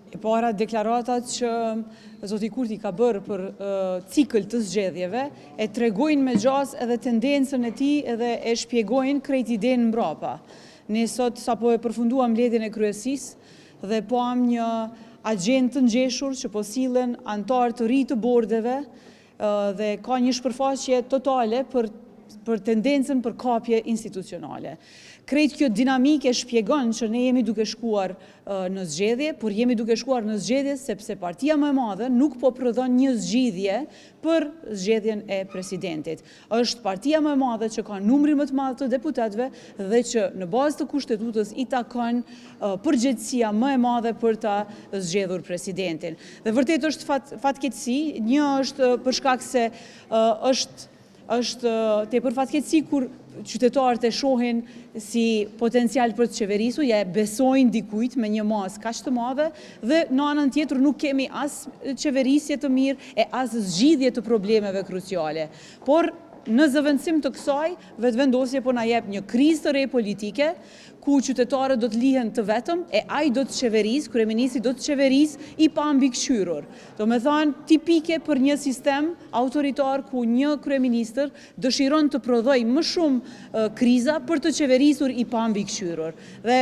E para deklaratat që zoti Kurti ka bërë për cikël të zgjedhjeve e tregojnë me gjas edhe tendencën e tij edhe e shpjegojnë krejt idenë mbrapa. Ne sot sapo e përfunduam mbledhjen e kryesisë dhe pam një agjendë të ngjeshur që po sillen anëtar të ri të bordeve dhe ka një shpërfaqje totale për tendencën për kapje institucionale. Krejt kjo dinamike shpjegon që ne jemi duke shkuar në zgjedhje, por jemi duke shkuar në zgjedhje sepse partia më e madhe nuk po prodhon një zgjidhje për zgjedhjen e presidentit. Është partia më e madhe që ka numrin më të madh të deputetëve dhe që në bazë të kushtetues i takon përgjegjësia më e madhe për ta zgjedhur presidentin. Dhe vërtet është fatkeqësi, një është për shkak se është tepër fatkeqësi kur qytetarët e shohin si potencial për të qeverisur, ja e besojnë dikujt me një masë kaq të madhe dhe në anën tjetër nuk kemi as qeverisje të mirë e as zgjidhje të problemeve kruciale. Por në zëvendësim të kësaj, vetëvendosje po na jep një krizë të re politike, ku qytetarët do të lihen të vetëm e ai do të qeverisë, kryeministri do të qeverisë i pambikëqyrur. Do me thënë tipike për një sistem autoritar ku një kryeministër dëshiron të prodhoj më shumë kriza për të qeverisur i pambikëqyrur. Dhe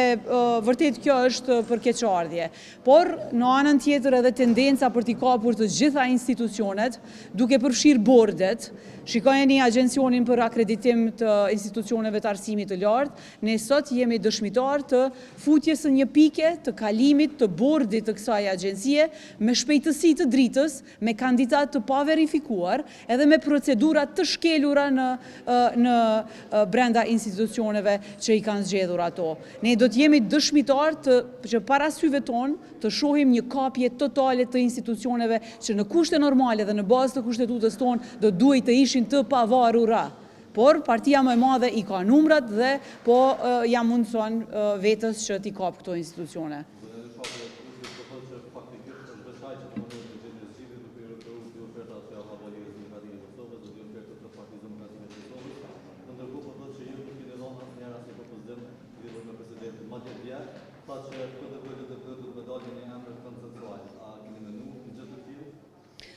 vërtet kjo është për keqardhje. Por në anën tjetër edhe tendenca për t'i kapur të gjitha institucionet, duke përfshirë bordet. Shikojeni agjencionin për akreditim të institucioneve të arsimit të lartë, ne sot jemi dëshmitar të futjes së një pike të kalimit të bordit të kësaj agjencie me shpejtësi të dritës, me kandidat të paverifikuar, edhe me procedurat të shkelura në brenda institucioneve që i kanë zgjedhur ato. Ne do të jemi dëshmitar që para syve tonë të shohim një kapje totale të institucioneve që në kushte normale dhe në bazë të kushtetutës tonë do duhet të ishin të pavarura. Por partia më e madhe i ka numrat dhe po ja mundson vetës që t'i kap këto institucione.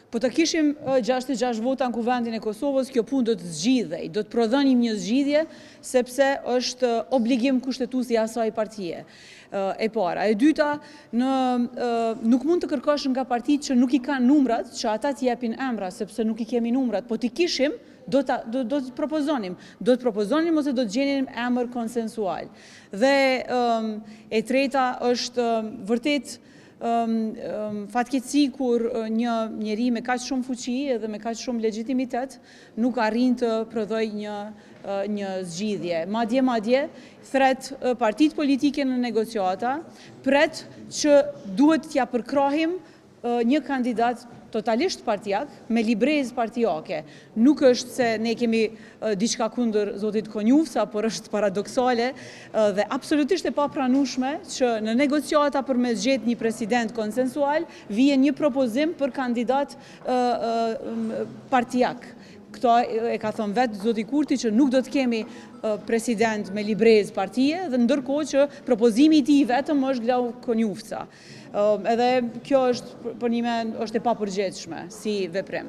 Po të kishim 66 vota në kuvendin e Kosovës, kjo punë do të zgjidhej, do të prodhonim një zgjidhje, sepse është obligim kushtetues i asaj partie. E para. E dyta, nuk mund të kërkosh nga partitë që nuk i kanë numrat, që ata t'i japin emra, sepse nuk i kemi numrat, po t'i kishim, do të propozonim. Do të propozonim ose do të gjenim emër konsensual. Dhe e treta është vërtet fatkeqësi kur një njeri me kaq shumë fuqi edhe me kaq shumë legjitimitet nuk arrin të prodhoj një zgjidhje. Madje thret partitë politike në negociata, pret që duhet t'ja përkrahim një kandidat totalisht partijak, me librezë partijake. Nuk është se ne kemi diçka kundër zotit Konjufca, por është paradoksale dhe absolutisht e papranueshme që në negociata për me zgjedh një president konsensual, vjen një propozim për kandidat partijak. Këto e ka thënë vetë zoti Kurti që nuk do të kemi president me librezë partije dhe ndërkohë që propozimi i tij vetëm është Glau Konjufca. Edhe kjo është për një men është e papërgjithshme si veprim.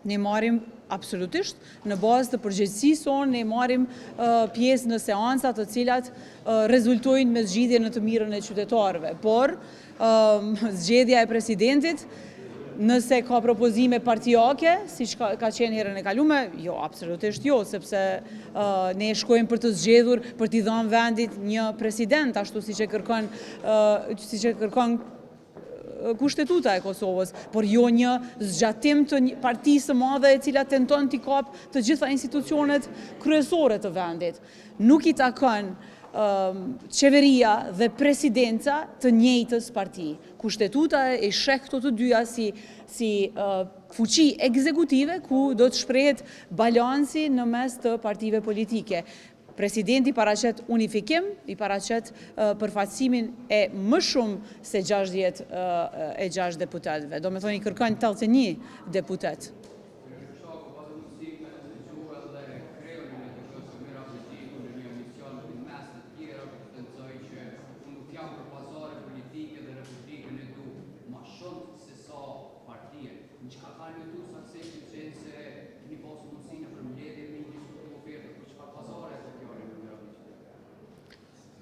Ne marrim absolutisht në bazë të përgjegjësisë sonë, ne marrim pjesë në seanca të cilat rezultojnë me zgjidhje në të mirën e qytetarëve, por zgjedhja e presidentit nëse ka propozime partijake, si që ka qenë herën e kalume, jo, absolutisht jo, sepse ne shkojmë për të zgjedhur, për t'i dhënë vendit një president, ashtu si që kërkon kushtetuta e Kosovës, por jo një zgjatim të një partisë madhe e cila tenton t'i kap të gjitha institucionet kryesore të vendit. Nuk i takon qeveria dhe presidenca të njëjtës parti. Kushtetuta e sheh këto të dyja si fuqi ekzekutive ku do të shprehet balansi në mes të partive politike. Presidenti paraqet unifikim, i paraqet përfaqësimin e më shumë se 66 deputetëve. Do me thoni kërkojnë 81 deputet.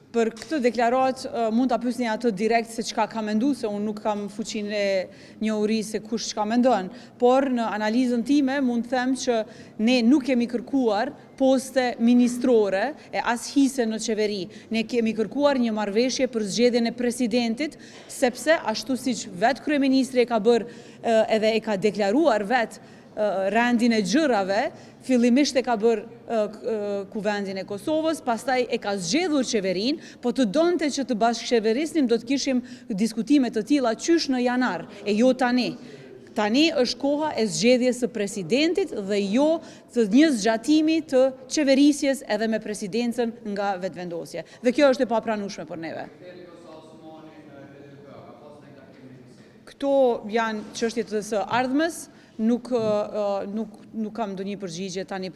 Për këtë deklarat mund të apysni atë direkt se qka ka mendu, se unë nuk kam fuqin e njohuri se kush qka mendon, por në analizën time mund të them që ne nuk kemi kërkuar poste ministrore e as hise në qeveri. Ne kemi kërkuar një marrëveshje për zgjedhjen e presidentit, sepse ashtu siç vetë kryeministri e ka bërë edhe e ka deklaruar vetë rendin e gjërave, fillimisht e ka bërë kuvendin e Kosovës, pastaj e ka zgjedhur qeverin, po të donte që të bashkëqeverisnim do të kishim diskutime të tilla qysh në janar, e jo tani. Tani është koha e zgjedhjes së presidentit dhe jo të një zgjatimi të qeverisjes edhe me presidencën nga vetvendosje. Dhe kjo është e papranueshme për neve. Këto janë çështjet së ardhmes. Nuk kam ndonjë përgjigje tani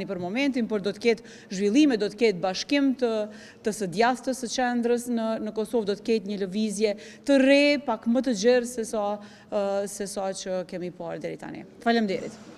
për momentin, por do të ketë zhvillime, do të ketë bashkim të së djathtës së qendrës në Kosovë, do të ketë një lëvizje të re, pak më të gjerë se sa që kemi parë deri tani. Faleminderit.